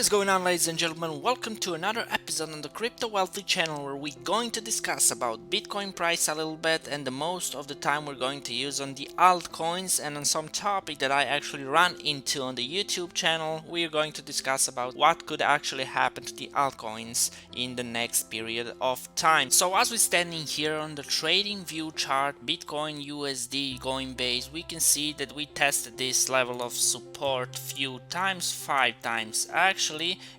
What is going on, ladies and gentlemen? Welcome to another episode on the CryptoWealthy channel, where we're going to discuss about Bitcoin price a little bit, and the most of the time we're going to use on the altcoins and on some topic that I actually run into on the YouTube channel. We're going to discuss about what could actually happen to the altcoins in the next period of time. So as we're standing here on the trading view chart, Bitcoin USD Coinbase, we can see that we tested this level of support few times, 5 times actually,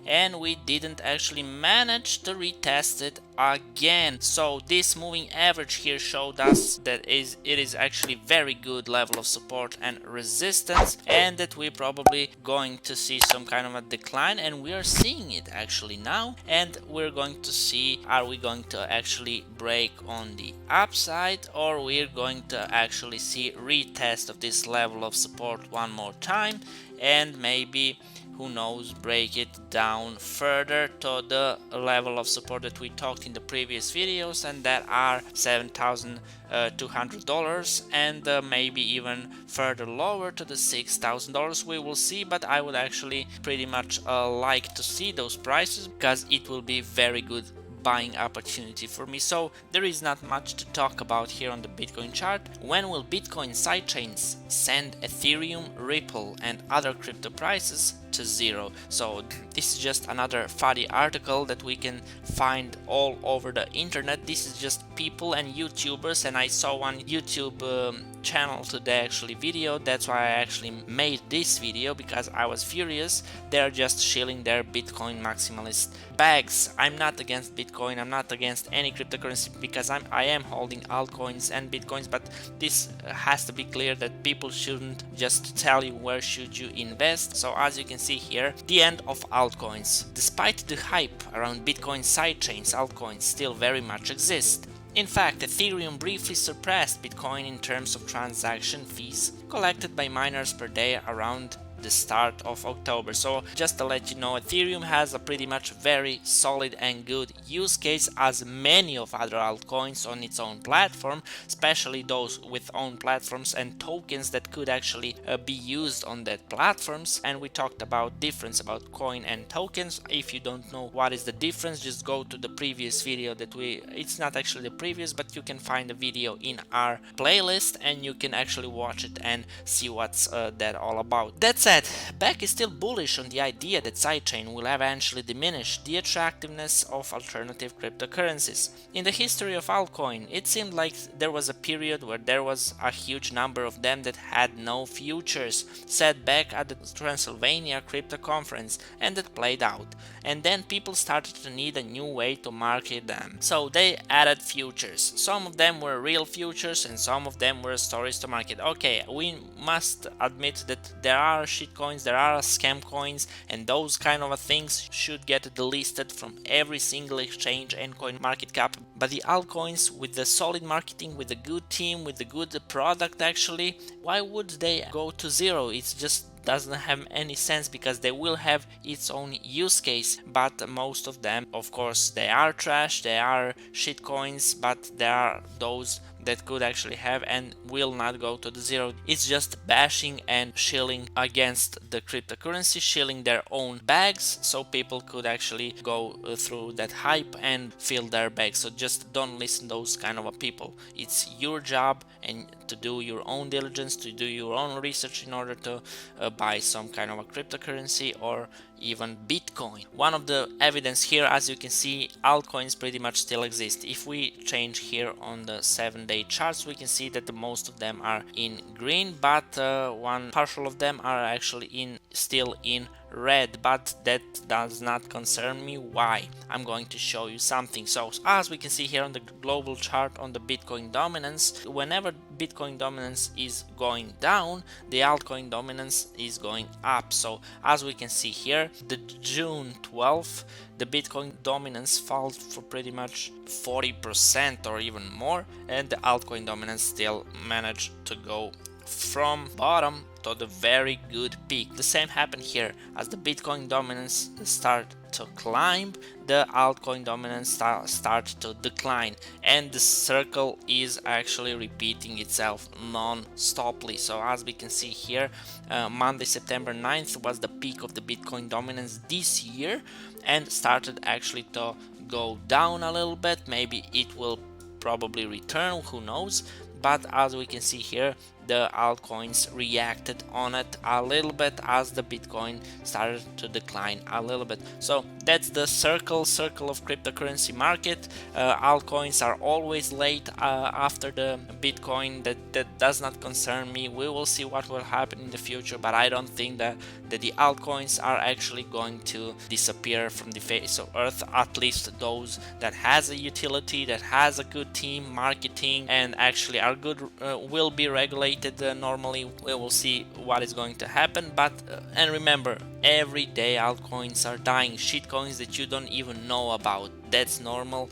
and we didn't actually manage to retest it again. So this moving average here showed us that it is actually very good level of support and resistance, and that we're probably going to see some kind of a decline, and we are seeing it actually now. And we're going to see, are we going to actually break on the upside, or we're going to actually see retest of this level of support one more time, and maybe, who knows, break it down further to the level of support that we talked in the previous videos, and that are $7,200, and maybe even further lower to the $6,000. We will see, but I would actually pretty much like to see those prices, because it will be very good buying opportunity for me. So there is not much to talk about here on the Bitcoin chart. When will Bitcoin sidechains send Ethereum, Ripple and other crypto prices to zero? So this is just another funny article that we can find all over the internet. This is just people and YouTubers, and I saw one YouTube channel today actually video. That's why I actually made this video, because I was furious. They're just shilling their Bitcoin maximalist bags. I'm not against Bitcoin, I'm not against any cryptocurrency, because I am holding altcoins and Bitcoins, but this has to be clear that people shouldn't just tell you where should you invest. So as you can see here, the end of altcoins. Despite the hype around Bitcoin sidechains, altcoins still very much exist. In fact, Ethereum briefly surpassed Bitcoin in terms of transaction fees collected by miners per day around the start of October. So just to let you know, Ethereum has a pretty much very solid and good use case, as many of other altcoins on its own platform, especially those with own platforms and tokens that could actually be used on that platforms. And we talked about difference about coin and tokens. If you don't know what is the difference, just go to the previous video that it's not actually the previous, but you can find the video in our playlist and you can actually watch it and see what's that all about. That said, Beck is still bullish on the idea that sidechain will eventually diminish the attractiveness of alternative cryptocurrencies. In the history of altcoin, it seemed like there was a period where there was a huge number of them that had no futures, said Beck at the Transylvania Crypto Conference, and that played out. And then people started to need a new way to market them. So they added futures. Some of them were real futures and some of them were stories to market. Okay, we must admit that there are shitcoins, there are scam coins, and those kind of things should get delisted from every single exchange and coin market cap. But the altcoins with the solid marketing, with a good team, with a good product, actually, why would they go to zero? It's just doesn't have any sense, because they will have its own use case. But most of them, of course, they are trash, they are shitcoins, but there are those that could actually have and will not go to the zero. It's just bashing and shilling against the cryptocurrency, shilling their own bags, so people could actually go through that hype and fill their bags. So just don't listen to those kind of people. It's your job and to do your own diligence, to do your own research in order to buy some kind of a cryptocurrency or even Bitcoin. One of the evidence here, as you can see, altcoins pretty much still exist. If we change here on the 7-day charts, we can see that the most of them are in green, but one partial of them are actually still in red, but that does not concern me. Why? I'm going to show you something. So as we can see here on the global chart on the Bitcoin dominance, whenever Bitcoin dominance is going down, the altcoin dominance is going up. So as we can see here, the June 12th, the Bitcoin dominance falls for pretty much 40% or even more, and the altcoin dominance still managed to go from bottom to the very good peak. The same happened here. As the Bitcoin dominance started to climb, the altcoin dominance start to decline, and the circle is actually repeating itself non-stoply. So as we can see here, Monday, September 9th was the peak of the Bitcoin dominance this year, and started actually to go down a little bit. Maybe it will probably return, who knows. But as we can see here, the altcoins reacted on it a little bit as the Bitcoin started to decline a little bit. So that's the circle of cryptocurrency market. Altcoins are always late after the Bitcoin. That does not concern me. We will see what will happen in the future, but I don't think that the altcoins are actually going to disappear from the face of earth, at least those that has a utility, that has a good team, marketing, and actually are good, will be regulated. Normally we will see what is going to happen, but and remember, every day altcoins are dying, shitcoins that you don't even know about. That's normal.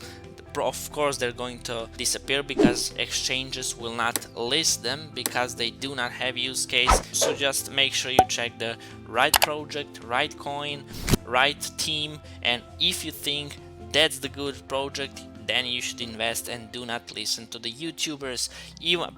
Of course they're going to disappear because exchanges will not list them because they do not have use case. So just make sure you check the right project, right coin, right team, and if you think that's the good project, then you should invest and do not listen to the YouTubers.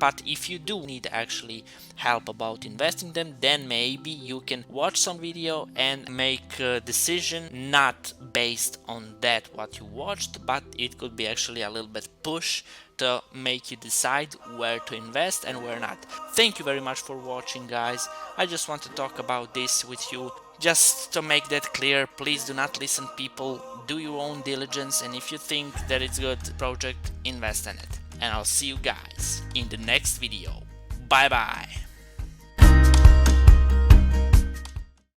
But if you do need actually help about investing them, then maybe you can watch some video and make a decision not based on that what you watched, but it could be actually a little bit push to make you decide where to invest and where not. Thank you very much for watching, guys. I just want to talk about this with you. Just to make that clear, please do not listen people, do your own diligence, and if you think that it's a good project, invest in it. And I'll see you guys in the next video. Bye bye.